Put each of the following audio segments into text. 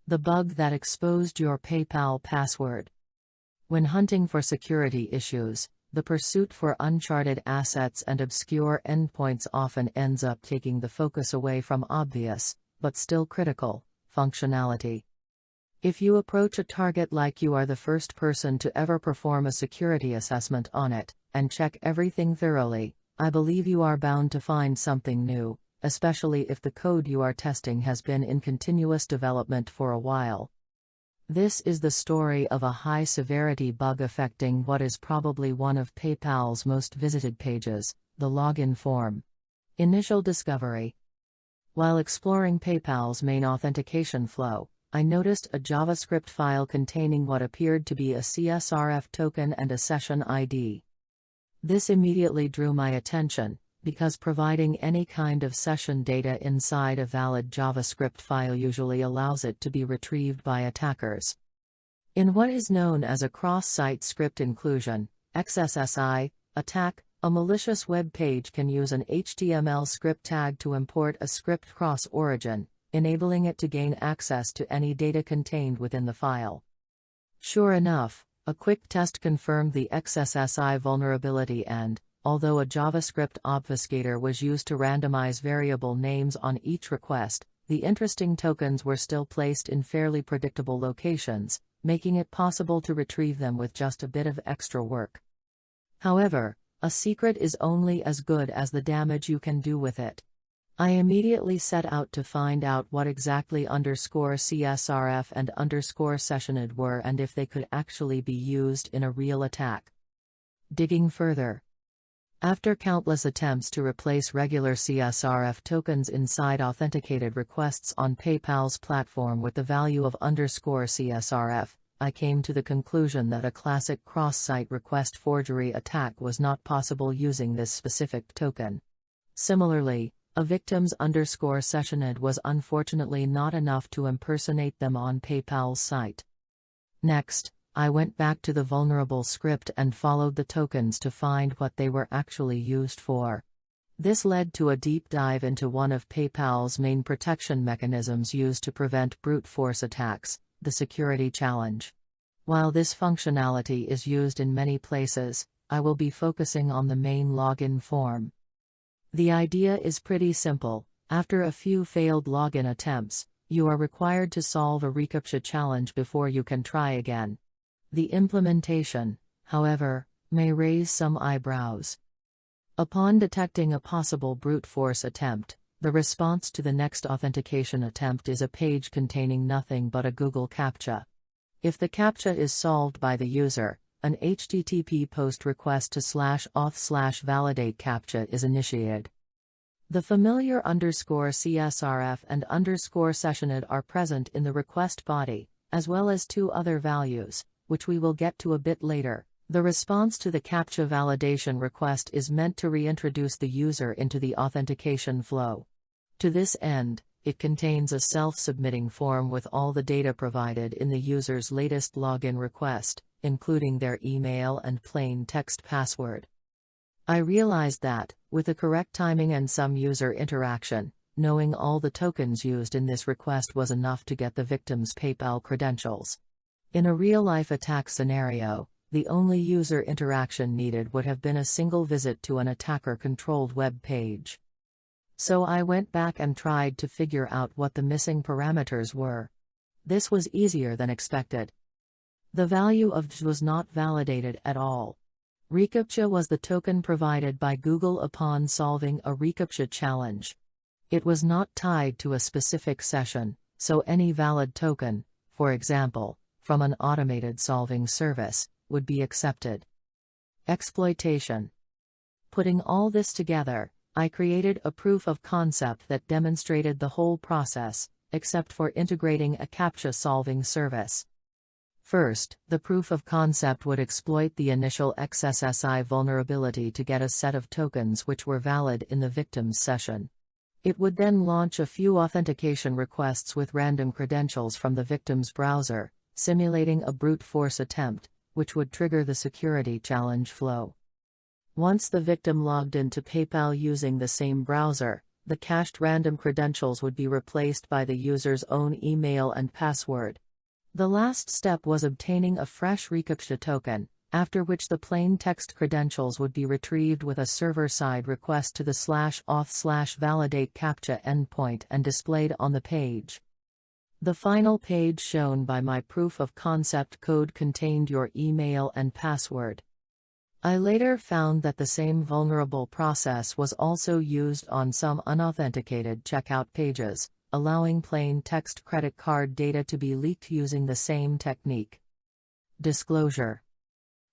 The bug that exposed your PayPal password. When hunting for security issues, the pursuit for uncharted assets and obscure endpoints often ends up taking the focus away from obvious, but still critical, functionality. If you approach a target like you are the first person to ever perform a security assessment on it, and check everything thoroughly, I believe you are bound to find something new, especially if the code you are testing has been in continuous development for a while. This is the story of a high-severity bug affecting what is probably one of PayPal's most visited pages, the login form. Initial discovery. While exploring PayPal's main authentication flow, I noticed a JavaScript file containing what appeared to be a CSRF token and a session ID. This immediately drew my attention, because providing any kind of session data inside a valid JavaScript file usually allows it to be retrieved by attackers. In what is known as a cross-site script inclusion (XSSI) attack, a malicious web page can use an HTML script tag to import a script cross-origin, enabling it to gain access to any data contained within the file. Sure enough, a quick test confirmed the XSSI vulnerability and, although a JavaScript obfuscator was used to randomize variable names on each request, the interesting tokens were still placed in fairly predictable locations, making it possible to retrieve them with just a bit of extra work. However, a secret is only as good as the damage you can do with it. I immediately set out to find out what exactly _CSRF and _sessionid were and if they could actually be used in a real attack. Digging further. After countless attempts to replace regular CSRF tokens inside authenticated requests on PayPal's platform with the value of _CSRF, I came to the conclusion that a classic cross-site request forgery attack was not possible using this specific token. Similarly, a victim's _sessionid was unfortunately not enough to impersonate them on PayPal's site. Next, I went back to the vulnerable script and followed the tokens to find what they were actually used for. This led to a deep dive into one of PayPal's main protection mechanisms used to prevent brute force attacks, the security challenge. While this functionality is used in many places, I will be focusing on the main login form. The idea is pretty simple. After a few failed login attempts, you are required to solve a reCAPTCHA challenge before you can try again. The implementation, however, may raise some eyebrows. Upon detecting a possible brute force attempt, the response to the next authentication attempt is a page containing nothing but a Google CAPTCHA. If the CAPTCHA is solved by the user, an HTTP post request to /auth/validate CAPTCHA is initiated. The familiar _CSRF and _sessionid are present in the request body, as well as two other values, which we will get to a bit later. The response to the CAPTCHA validation request is meant to reintroduce the user into the authentication flow. To this end, it contains a self-submitting form with all the data provided in the user's latest login request, including their email and plain text password. I realized that, with the correct timing and some user interaction, knowing all the tokens used in this request was enough to get the victim's PayPal credentials. In a real-life attack scenario, the only user interaction needed would have been a single visit to an attacker-controlled web page. So I went back and tried to figure out what the missing parameters were. This was easier than expected. The value of j was not validated at all. reCAPTCHA was the token provided by Google upon solving a reCAPTCHA challenge. It was not tied to a specific session, so any valid token, for example, from an automated solving service, would be accepted. Exploitation. Putting all this together, I created a proof of concept that demonstrated the whole process, except for integrating a CAPTCHA solving service. First, the proof of concept would exploit the initial XSSI vulnerability to get a set of tokens which were valid in the victim's session. It would then launch a few authentication requests with random credentials from the victim's browser, simulating a brute force attempt, which would trigger the security challenge flow. Once the victim logged into PayPal using the same browser, the cached random credentials would be replaced by the user's own email and password. The last step was obtaining a fresh reCAPTCHA token, after which the plain text credentials would be retrieved with a server-side request to the /auth/validate CAPTCHA endpoint and displayed on the page. The final page shown by my proof of concept code contained your email and password. I later found that the same vulnerable process was also used on some unauthenticated checkout pages, allowing plain text credit card data to be leaked using the same technique. Disclosure.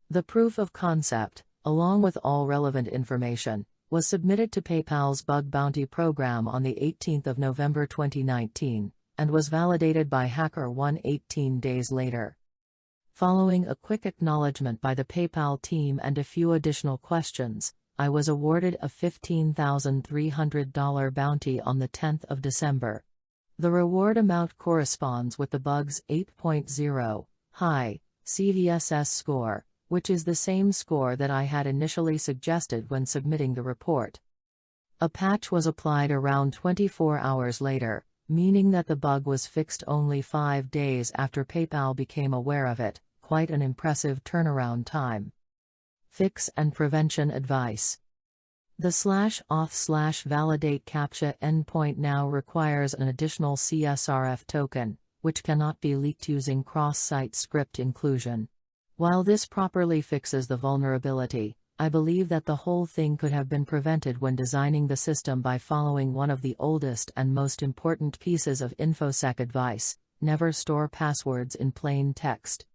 The proof of concept, along with all relevant information, was submitted to PayPal's bug bounty program on the 18th of November 2019, and was validated by HackerOne 18 days later. Following a quick acknowledgement by the PayPal team and a few additional questions, I was awarded a $15,300 bounty on the 10th of December. The reward amount corresponds with the bug's 8.0 high CVSS score, which is the same score that I had initially suggested when submitting the report. A patch was applied around 24 hours later, meaning that the bug was fixed only 5 days after PayPal became aware of it, quite an impressive turnaround time. Fix and prevention advice. The /auth/validate CAPTCHA endpoint now requires an additional CSRF token, which cannot be leaked using cross-site script inclusion. While this properly fixes the vulnerability, I believe that the whole thing could have been prevented when designing the system by following one of the oldest and most important pieces of InfoSec advice: never store passwords in plain text.